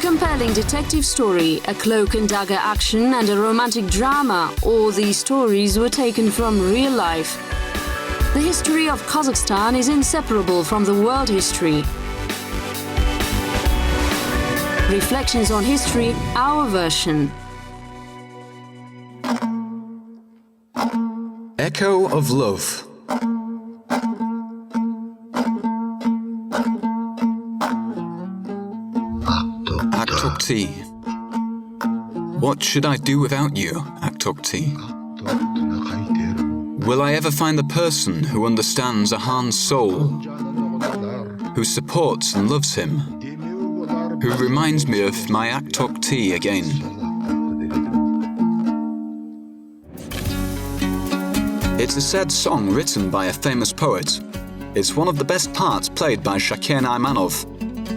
compelling detective story, a cloak and dagger action, and a romantic drama, all these stories were taken from real life. The history of Kazakhstan is inseparable from the world history. Reflections on History, our version. Echo of Love. Aktokty. What should I do without you, Aktokty? Will I ever find the person who understands Akhan's soul, who supports and loves him, who reminds me of my Aktokty again? It's a sad song written by a famous poet. It's one of the best parts played by Shaken Aimanov.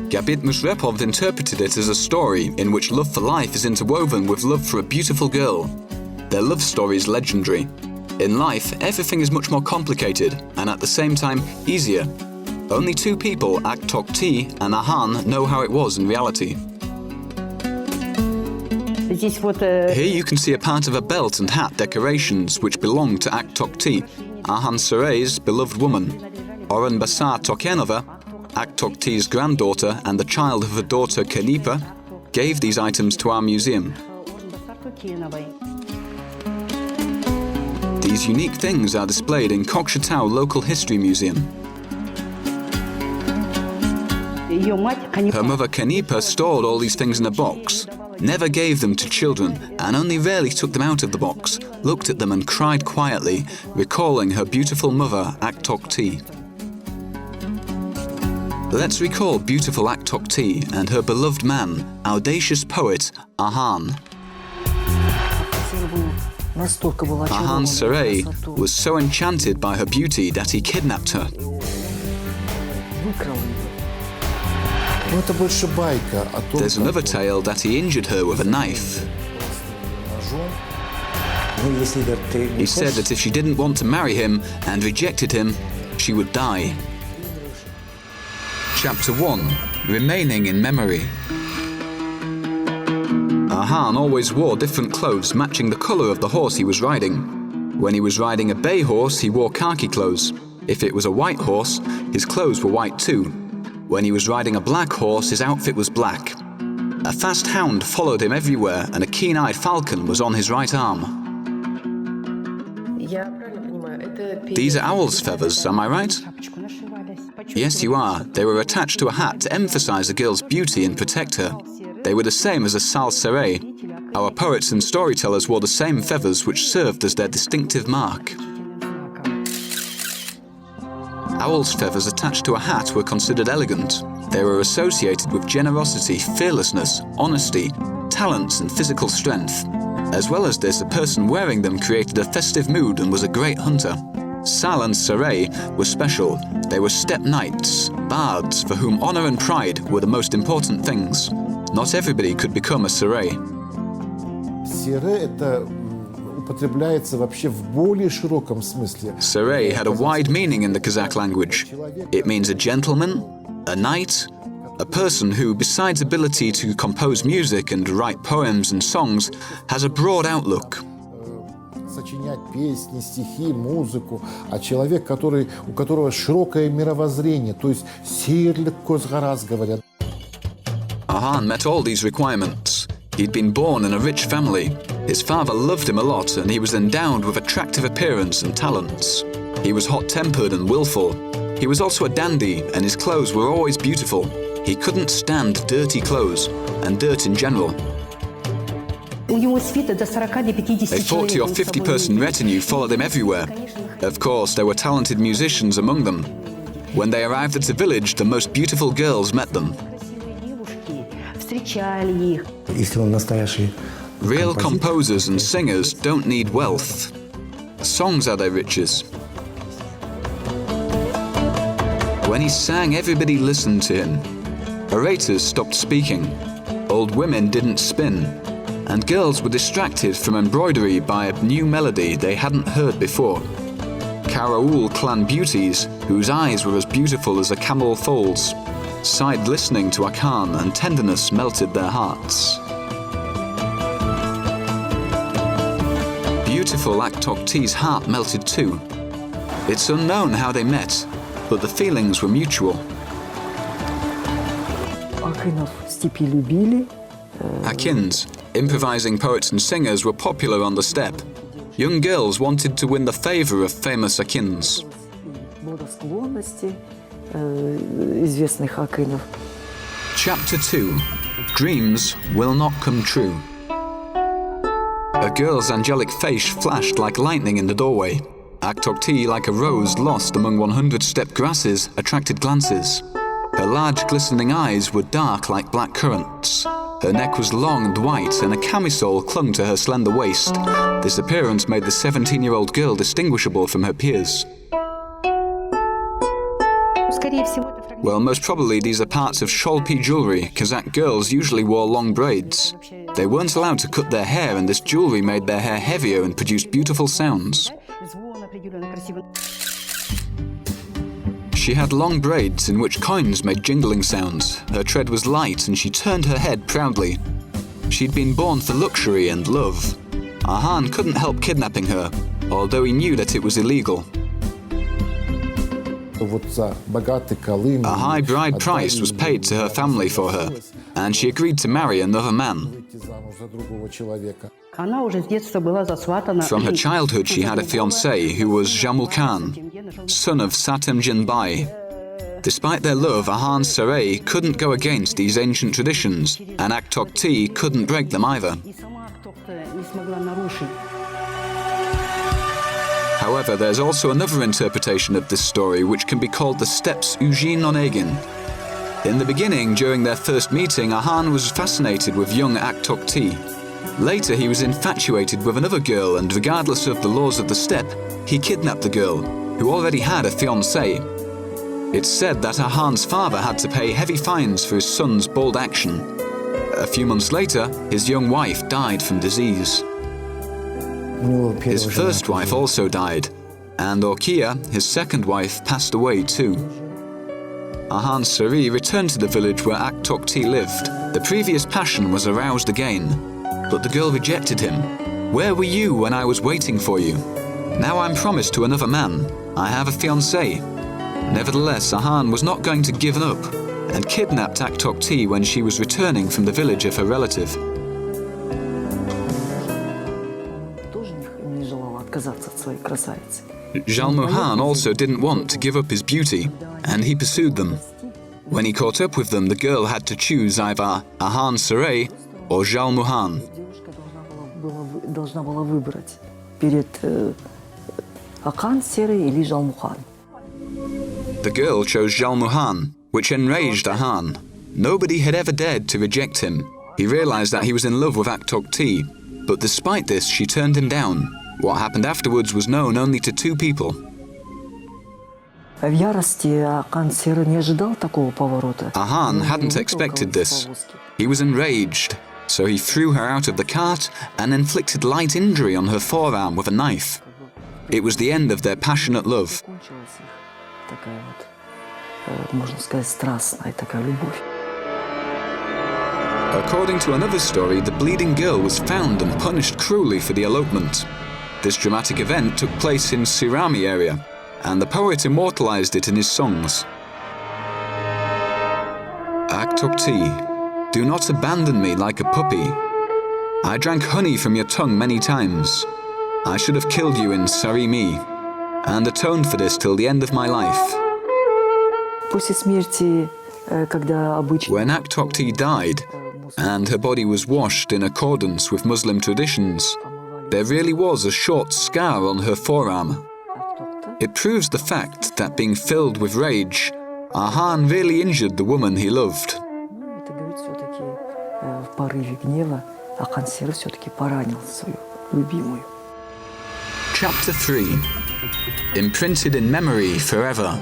Gabit Musrepov interpreted it as a story in which love for life is interwoven with love for a beautiful girl. Their love story is legendary. In life, everything is much more complicated and at the same time easier. Only two people, Aktokty and Akhan, know how it was in reality. Here you can see a part of a belt and hat decorations which belong to Aktokty, Akhan Sere's beloved woman. Oren Basar Tokenova, Aktokty's granddaughter and the child of her daughter Kanipa, gave these items to our museum. These unique things are displayed in Kokshetau Local History Museum. Her mother Kanipa stored all these things in a box, never gave them to children, and only rarely took them out of the box, looked at them and cried quietly, recalling her beautiful mother Aktokty. Let's recall beautiful Aktokty and her beloved man, audacious poet Akhan. Akhan Sere was so enchanted by her beauty that he kidnapped her. There's another tale that he injured her with a knife. He said that if she didn't want to marry him and rejected him, she would die. Chapter 1. Remaining in Memory. Akhan always wore different clothes matching the colour of the horse he was riding. When he was riding a bay horse, he wore khaki clothes. If it was a white horse, his clothes were white too. When he was riding a black horse, his outfit was black. A fast hound followed him everywhere, and a keen-eyed falcon was on his right arm. These are owl's feathers, am I right? Yes, you are. They were attached to a hat to emphasize a girl's beauty and protect her. They were the same as a sal sere. Our poets and storytellers wore the same feathers which served as their distinctive mark. Owl's feathers attached to a hat were considered elegant. They were associated with generosity, fearlessness, honesty, talents and physical strength. As well as this, a person wearing them created a festive mood and was a great hunter. Sal and Sere were special. They were steppe knights, bards for whom honor and pride were the most important things. Not everybody could become a Sere. Sere had a wide meaning in the Kazakh language. It means a gentleman, a knight, a person who, besides ability to compose music and write poems and songs, has a broad outlook. Сочинять песни, стихи, музыку, а человек, у которого широкое мировоззрение, то есть сир легко с гораз, говорят. Akhan met all these requirements. He'd been born in a rich family. His father loved him a lot and he was endowed with attractive appearance and talents. He was hot-tempered and willful. He was also a dandy and his clothes were always beautiful. He couldn't stand dirty clothes and dirt in general. A 40 or 50-person retinue followed him everywhere. Of course, there were talented musicians among them. When they arrived at the village, the most beautiful girls met them. Real composers and singers don't need wealth. Songs are their riches. When he sang, everybody listened to him. Orators stopped speaking. Old women didn't spin. And girls were distracted from embroidery by a new melody they hadn't heard before. Karaul clan beauties, whose eyes were as beautiful as a camel foals. sighed listening to Akhan, and tenderness melted their hearts. Beautiful Aktokty's heart melted too. It's unknown how they met, but the feelings were mutual. Akhins, improvising poets and singers, were popular on the steppe. Young girls wanted to win the favor of famous Akhins. Chapter 2. Dreams Will Not Come True. A girl's angelic face flashed like lightning in the doorway. Aktokty, like a rose lost among 100 steppe grasses, attracted glances. Her large glistening eyes were dark like black currants. Her neck was long and white, and a camisole clung to her slender waist. This appearance made the 17-year-old girl distinguishable from her peers. Well, most probably these are parts of sholpi jewelry. Kazakh girls usually wore long braids. They weren't allowed to cut their hair, and this jewelry made their hair heavier and produced beautiful sounds. She had long braids in which coins made jingling sounds. Her tread was light, and she turned her head proudly. She'd been born for luxury and love. Akhan couldn't help kidnapping her, although he knew that it was illegal. A high bride price was paid to her family for her, and she agreed to marry another man. From her childhood, she had a fiancé who was Jamul Khan, son of Satemjin Bai. Despite their love, Akhan Sere couldn't go against these ancient traditions, and Aktokty couldn't break them either. However, there's also another interpretation of this story which can be called the steppes Ujin on Egin. In the beginning, during their first meeting, Akhan was fascinated with young Aktokty. Later, he was infatuated with another girl, and regardless of the laws of the steppe, he kidnapped the girl, who already had a fiancé. It's said that Akhan's father had to pay heavy fines for his son's bold action. A few months later, his young wife died from disease. His first wife also died, and Orkia, his second wife, passed away too. Akhan Sere returned to the village where Aktokty lived. The previous passion was aroused again, but the girl rejected him. "Where were you when I was waiting for you? Now I'm promised to another man. I have a fiancé." Nevertheless, Akhan was not going to give up, and kidnapped Aktokty when she was returning from the village of her relative. Jalmuhan also didn't want to give up his beauty, and he pursued them. When he caught up with them, the girl had to choose either Akhan Sere or Jalmuhan. The girl chose Jalmuhan, which enraged Akhan. Nobody had ever dared to reject him. He realized that he was in love with Aktokty, but despite this, she turned him down. What happened afterwards was known only to two people. Akhan hadn't expected this. He was enraged, so he threw her out of the cart and inflicted light injury on her forearm with a knife. It was the end of their passionate love. According to another story, the bleeding girl was found and punished cruelly for the elopement. This dramatic event took place in Sirami area, and the poet immortalized it in his songs. Aktokty, do not abandon me like a puppy. I drank honey from your tongue many times. I should have killed you in Sarimi, and atoned for this till the end of my life. When Aktokty died, and her body was washed in accordance with Muslim traditions, there really was a short scar on her forearm. It proves the fact that being filled with rage, Akhan really injured the woman he loved. Chapter 3. Imprinted in memory forever.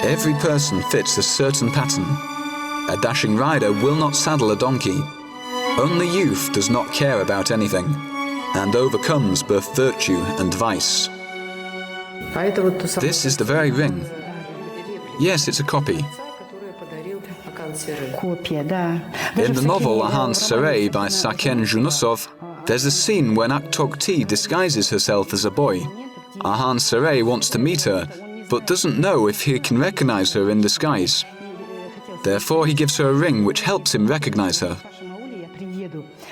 Every person fits a certain pattern. A dashing rider will not saddle a donkey. Only youth does not care about anything, and overcomes both virtue and vice. This is the very ring. Yes, it's a copy. In the novel Akhan Sere by Shaken Aimanov, there's a scene when Aktokty disguises herself as a boy. Akhan Sere wants to meet her, but doesn't know if he can recognize her in disguise. Therefore, he gives her a ring which helps him recognize her.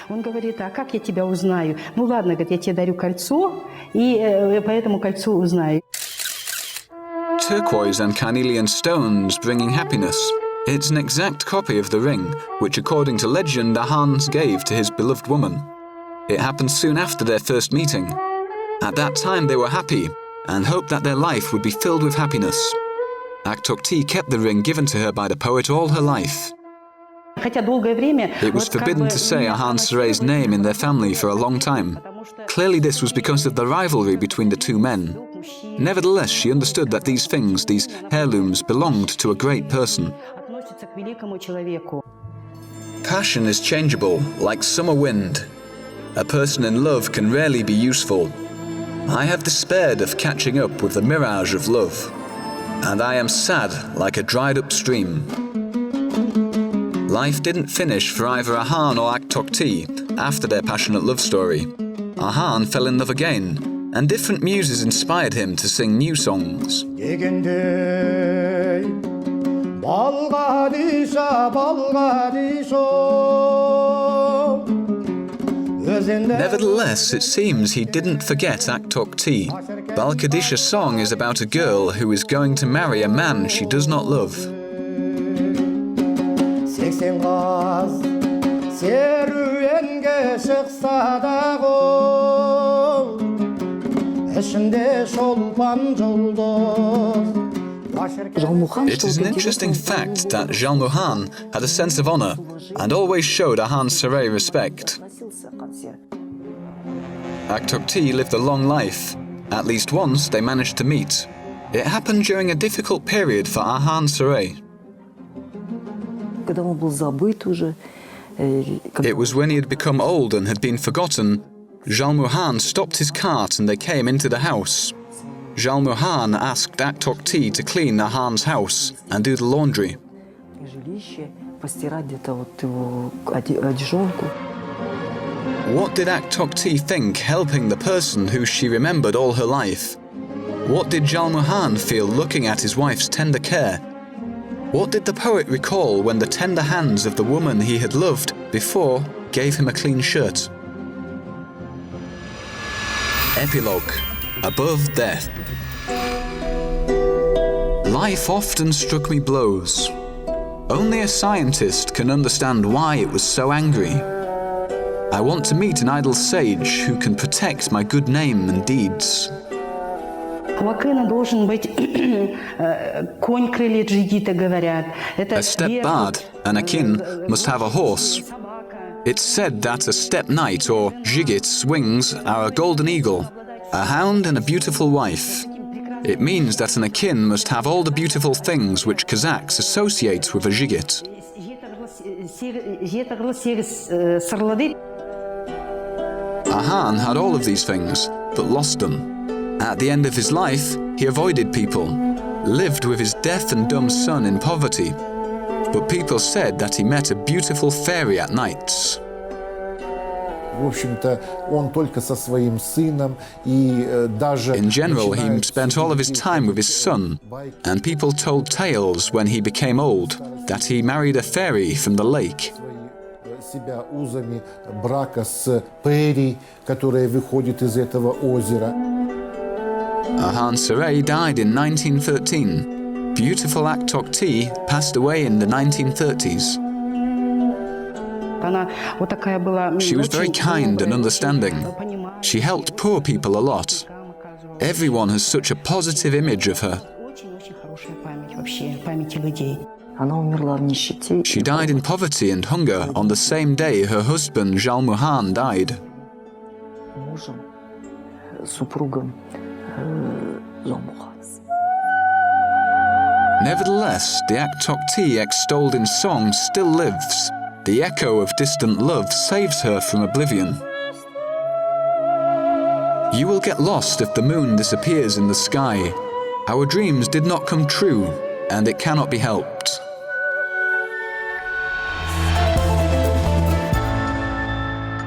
Он говорит: а как я тебя узнаю? Ну ладно, говорит, я тебе дарю кольцо, и по этому кольцу узнаю. Turquoise and carnelian stones bringing happiness. It's an exact copy of the ring, which according to legend Akhan gave to his beloved woman. It happened soon after their first meeting. At that time they were happy, and hoped that their life would be filled with happiness. Aktokty kept the ring given to her by the poet all her life. It was forbidden to say Akhan Sere's name in their family for a long time. Clearly this was because of the rivalry between the two men. Nevertheless, she understood that these things, these heirlooms, belonged to a great person. Passion is changeable, like summer wind. A person in love can rarely be useful. I have despaired of catching up with the mirage of love, and I am sad like a dried-up stream. Life didn't finish for either Akhan or Aktokty after their passionate love story. Akhan fell in love again, and different muses inspired him to sing new songs. Nevertheless, it seems he didn't forget Aktokty. Balkadisha's song is about a girl who is going to marry a man she does not love. It is an interesting fact that Jalmuhan had a sense of honor and always showed Akhan Sere respect. Aktokty lived a long life. At least once they managed to meet. It happened during a difficult period for Akhan Sere. It was when he had become old and had been forgotten. Jalmuhan stopped his cart and they came into the house. Jalmuhan asked Aktokty to clean Akhan's house and do the laundry. What did Aktokty think helping the person who she remembered all her life? What did Jalmuhan feel looking at his wife's tender care? What did the poet recall when the tender hands of the woman he had loved before gave him a clean shirt? Epilogue: Above Death. Life often struck me blows. Only a scientist can understand why it was so angry. I want to meet an idle sage who can protect my good name and deeds. A steppe bard, an akin, must have a horse. It's said that a steppe knight or jigit wings are a golden eagle, a hound and a beautiful wife. It means that an akin must have all the beautiful things which Kazakhs associate with a jigit. Akhan had all of these things, but lost them. At the end of his life, he avoided people, lived with his deaf and dumb son in poverty. But people said that he met a beautiful fairy at nights. In general, he spent all of his time with his son, and people told tales when he became old that he married a fairy from the lake. Akhan Sere died in 1913. Beautiful Aktokty passed away in the 1930s. She was very kind and understanding. She helped poor people a lot. Everyone has such a positive image of her. She died in poverty and hunger on the same day her husband Jalmuhan died. Nevertheless, the Aktokty extolled in song still lives. The echo of distant love saves her from oblivion. You will get lost if the moon disappears in the sky. Our dreams did not come true, and it cannot be helped.